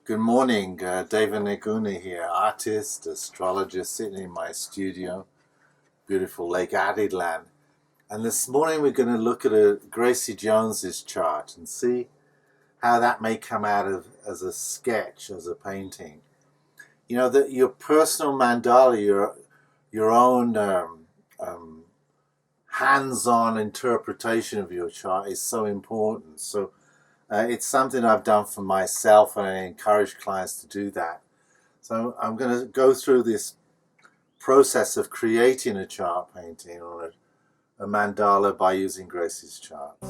Good morning, Deva Nirguna here, artist, astrologer, sitting in my studio, beautiful Lake Addieland. And this morning we're going to look at Gracie Jones's chart and see how that may come out as a sketch, as a painting. You know, that your personal mandala, your own hands-on interpretation of your chart is so important. So it's something I've done for myself, and I encourage clients to do that. So I'm going to go through this process of creating a chart painting or a mandala by using Gracie's charts.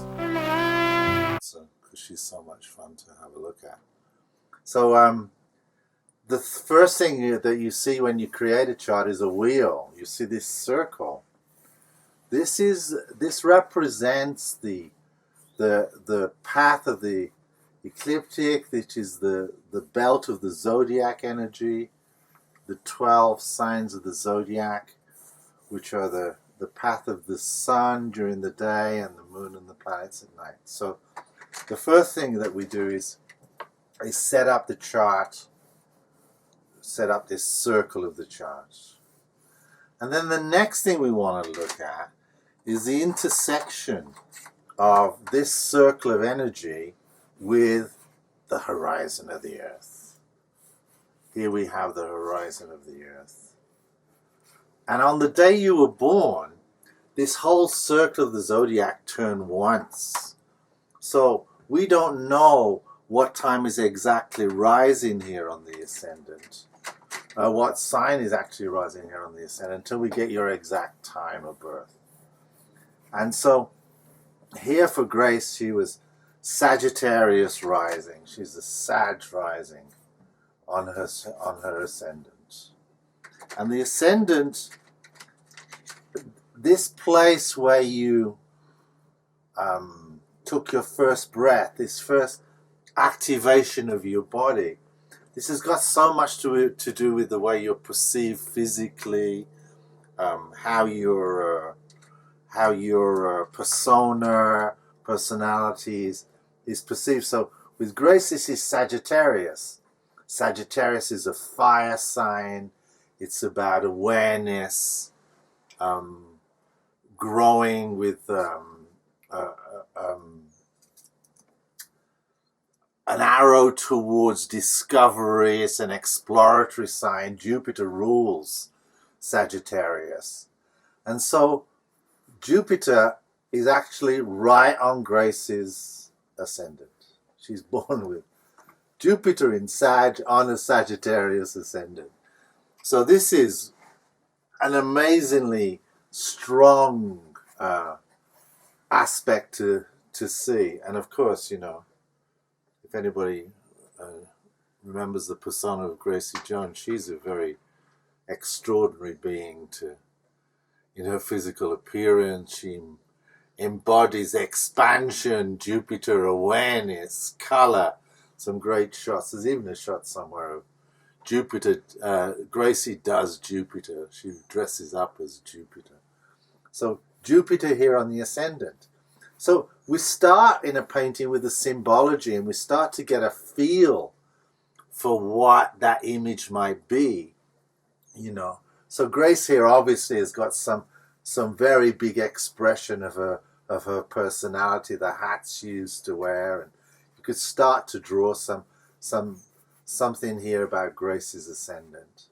So, because she's so much fun to have a look at. So the first thing that you see when you create a chart is a wheel. You see this circle. This represents the path of the ecliptic, which is the belt of the zodiac energy, the 12 signs of the zodiac, which are the path of the sun during the day and the moon and the planets at night. So the first thing that we do is set up the chart, set up this circle of the chart. And then the next thing we want to look at is the intersection of this circle of energy with the horizon of the earth. Here we have the horizon of the earth. And on the day you were born, this whole circle of the zodiac turned once. So we don't know what time is exactly rising here on the ascendant, what sign is actually rising here on the ascendant, until we get your exact time of birth. And so here for Grace, she was Sagittarius rising. She's a Sag rising on her ascendant. And the ascendant, this place where you took your first breath, this first activation of your body, this has got so much to do with the way you're perceived physically, how your personality is perceived. So with Grace, this is Sagittarius. Sagittarius is a fire sign. It's about awareness, growing with an arrow towards discovery. It's an exploratory sign. Jupiter rules Sagittarius. And so Jupiter is actually right on Grace's ascendant. She's born with Jupiter in Sag on a Sagittarius ascendant. So this is an amazingly strong aspect to see. And of course, you know, if anybody remembers the persona of Gracie Jones, she's a very extraordinary being in her physical appearance. She embodies expansion, Jupiter awareness, color, some great shots. There's even a shot somewhere of Jupiter. Gracie does Jupiter. She dresses up as Jupiter. So Jupiter here on the ascendant. So we start in a painting with the symbology, and we start to get a feel for what that image might be, you know. So Grace here obviously has got some very big expression of her personality, the hats she used to wear, and you could start to draw something here about Grace's ascendant.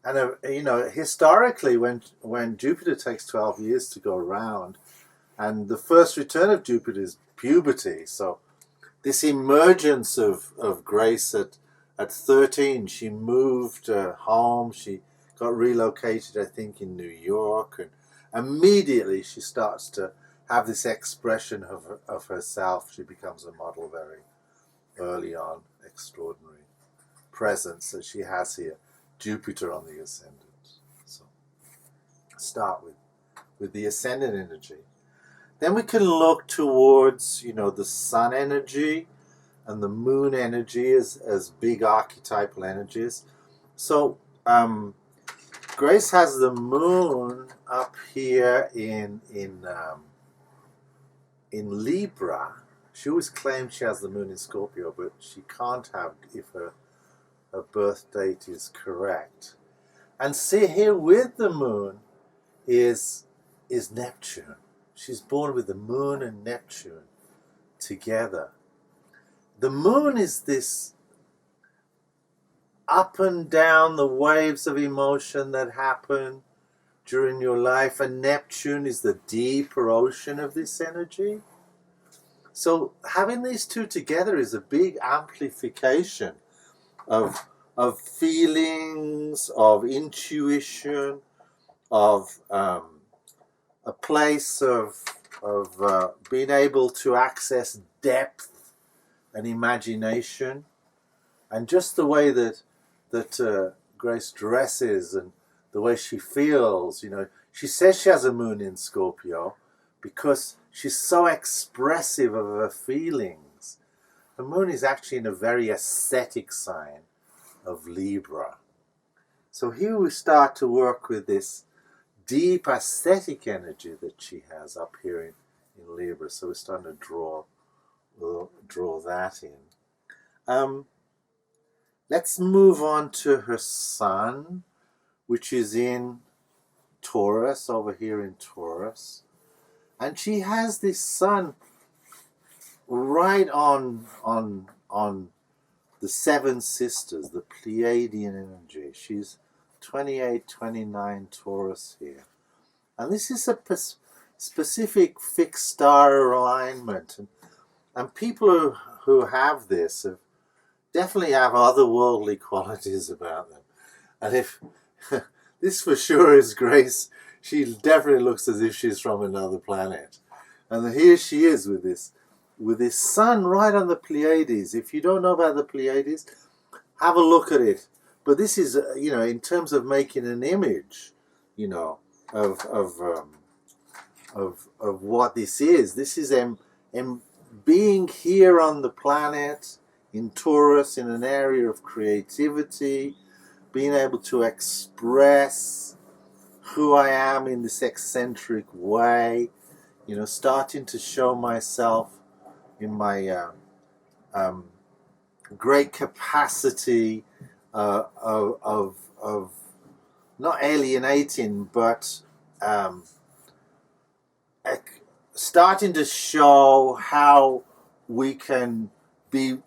And you know, historically, when Jupiter takes 12 years to go around, and the first return of Jupiter is puberty, so this emergence of Grace at 13, she moved home. She got relocated, I think, in New York, and immediately she starts to have this expression of herself. She becomes a model very early on. Extraordinary presence that she has here. Jupiter on the ascendant. So start with the ascendant energy. Then we can look towards, you know, the sun energy and the moon energy as big archetypal energies. So Grace has the moon up here in Libra. She always claims she has the moon in Scorpio, but she can't have if her her birth date is correct. And see here with the moon is Neptune. She's born with the moon and Neptune together. The moon is this up and down the waves of emotion that happen during your life, and Neptune is the deeper ocean of this energy. So having these two together is a big amplification of feelings, of intuition, of a place of being able to access depth and imagination, and just the way that Grace dresses and the way she feels. She says she has a moon in Scorpio because she's so expressive of her feelings. The moon is actually in a very ascetic sign of Libra. So here we start to work with this deep ascetic energy that she has up here in Libra. So we're starting to draw that in. Let's move on to her sun, which is in Taurus, over here in Taurus. And she has this sun right on the Seven Sisters, the Pleiadian energy. She's 28, 29 Taurus here. And this is a specific fixed star alignment. And people who have this definitely have otherworldly qualities about them. And if this for sure is Grace, she definitely looks as if she's from another planet. And here she is with this sun right on the Pleiades. If you don't know about the Pleiades, have a look at it. But this is, in terms of making an image, of what this is. This is being here on the planet in Taurus, in an area of creativity, being able to express who I am in this eccentric way, starting to show myself in my great capacity of not alienating, but starting to show how we can be,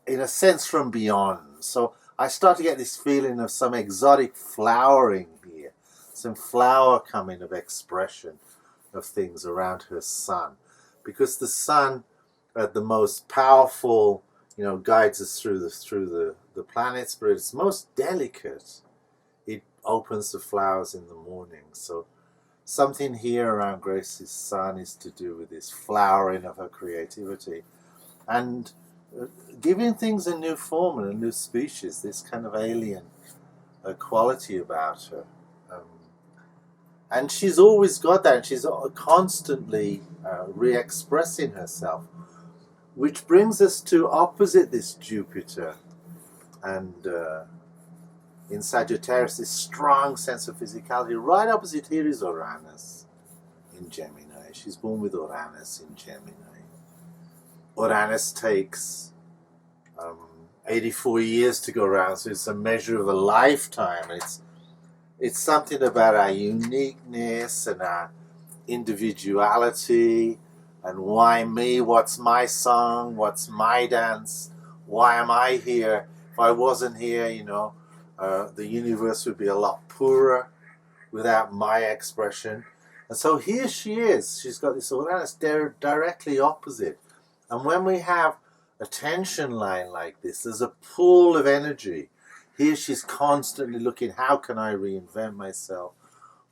in a sense, from beyond. So I start to get this feeling of some exotic flowering here, some flower coming of expression of things around her sun, because the sun, the most powerful, guides us through the planets, but it's most delicate. It opens the flowers in the morning. So something here around Grace's sun is to do with this flowering of her creativity and giving things a new form and a new species, this kind of alien quality about her. And she's always got that. She's constantly re-expressing herself, which brings us to opposite this Jupiter. And in Sagittarius, this strong sense of physicality. Right opposite here is Uranus in Gemini. She's born with Uranus in Gemini. Uranus takes 84 years to go around, so it's a measure of a lifetime. It's something about our uniqueness and our individuality, and why me, what's my song, what's my dance, why am I here? If I wasn't here, the universe would be a lot poorer without my expression. And so here she is. She's got this Uranus directly opposite. And when we have a tension line like this, there's a pool of energy. Here she's constantly looking, how can I reinvent myself?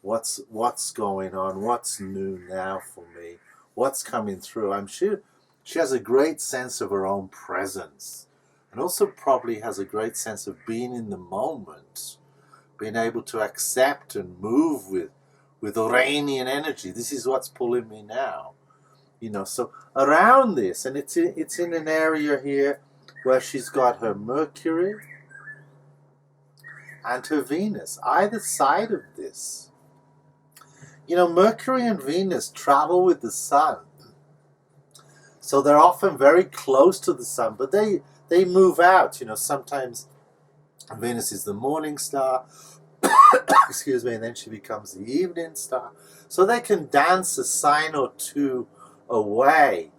What's going on? What's new now for me? What's coming through? I'm sure she has a great sense of her own presence, and also probably has a great sense of being in the moment, being able to accept and move with Uranian energy. This is what's pulling me now. So around this, and it's in an area here where she's got her Mercury and her Venus, either side of this. Mercury and Venus travel with the sun. So they're often very close to the sun, but they they move out. You know, sometimes Venus is the morning star, excuse me, and then she becomes the evening star. So they can dance a sign or two away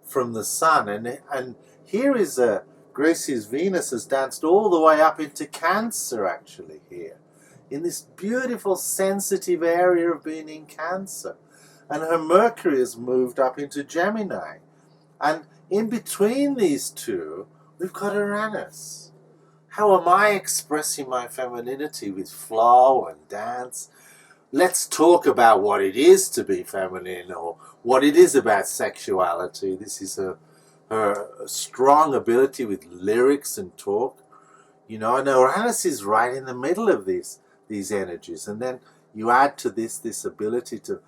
from the sun. And here is Gracie's Venus has danced all the way up into Cancer, actually, here, in this beautiful sensitive area of being in Cancer. And her Mercury has moved up into Gemini. And in between these two, we've got Uranus. How am I expressing my femininity with flow and dance? Let's talk about what it is to be feminine, or what it is about sexuality. This is her strong ability with lyrics and talk. You know, and Uranus is right in the middle of these energies. And then you add to this ability to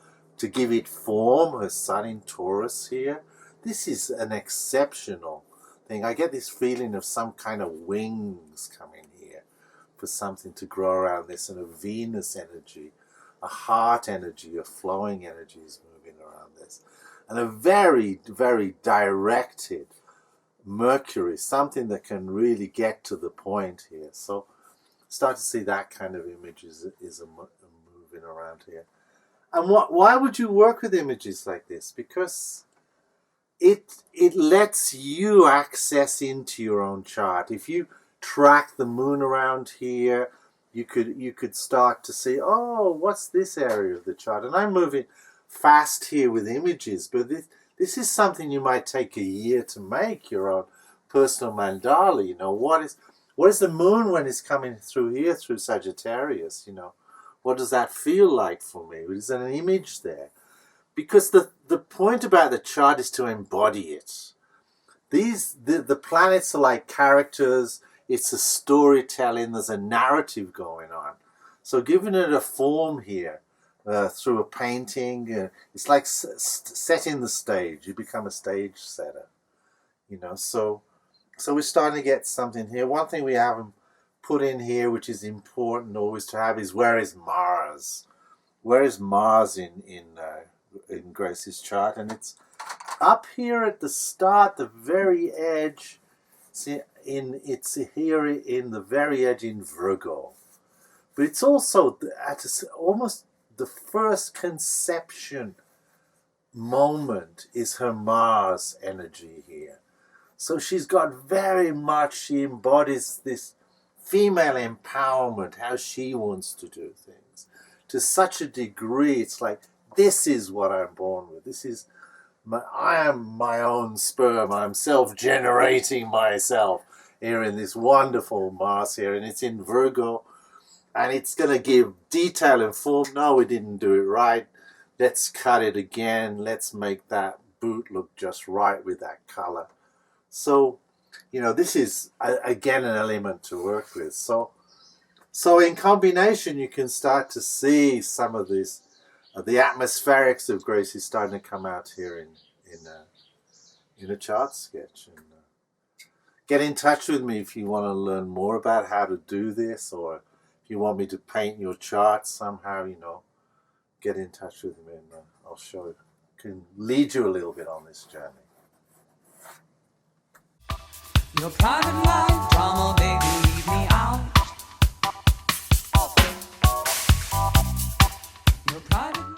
give it form, her sun in Taurus here. This is an exceptional thing. I get this feeling of some kind of wings coming here for something to grow around this, and a Venus energy, a heart energy, a flowing energy is moving around this. And a very, very directed Mercury, something that can really get to the point here. So start to see that kind of image is moving around here. And why would you work with images like this? Because it lets you access into your own chart. If you track the moon around here, you could start to see, oh, what's this area of the chart? And I'm moving fast here with images, but this is something you might take a year to make, your own personal mandala. You know, what is the moon when it's coming through here, through Sagittarius? You know, what does that feel like for me? Is there an image there? Because the point about the chart is to embody it. The planets are like characters. It's a storytelling. There's a narrative going on. So giving it a form here through a painting, it's like setting the stage. You become a stage setter. You know, so we're starting to get something here. One thing we haven't put in here, which is important always to have, is where is Mars? Where is Mars in Grace's chart? And it's up here at the start, the very edge. It's here in the very edge in Virgo, but it's also at almost the first conception moment is her Mars energy here. So she's got very much, she embodies this female empowerment, how she wants to do things to such a degree. It's like, this is what I'm born with. This is I am my own sperm. I'm self-generating myself here in this wonderful Mars here, and it's in Virgo, and it's going to give detail and form. No, we didn't do it right. Let's cut it again. Let's make that boot look just right with that color. So, you know, this is again an element to work with. So in combination, you can start to see some of this. The atmospherics of Grace is starting to come out here in a chart sketch. And get in touch with me if you want to learn more about how to do this, or if you want me to paint your chart somehow. You know, get in touch with me, and I'll show you. Can lead you a little bit on this journey. Your private life drama, baby, leave me out.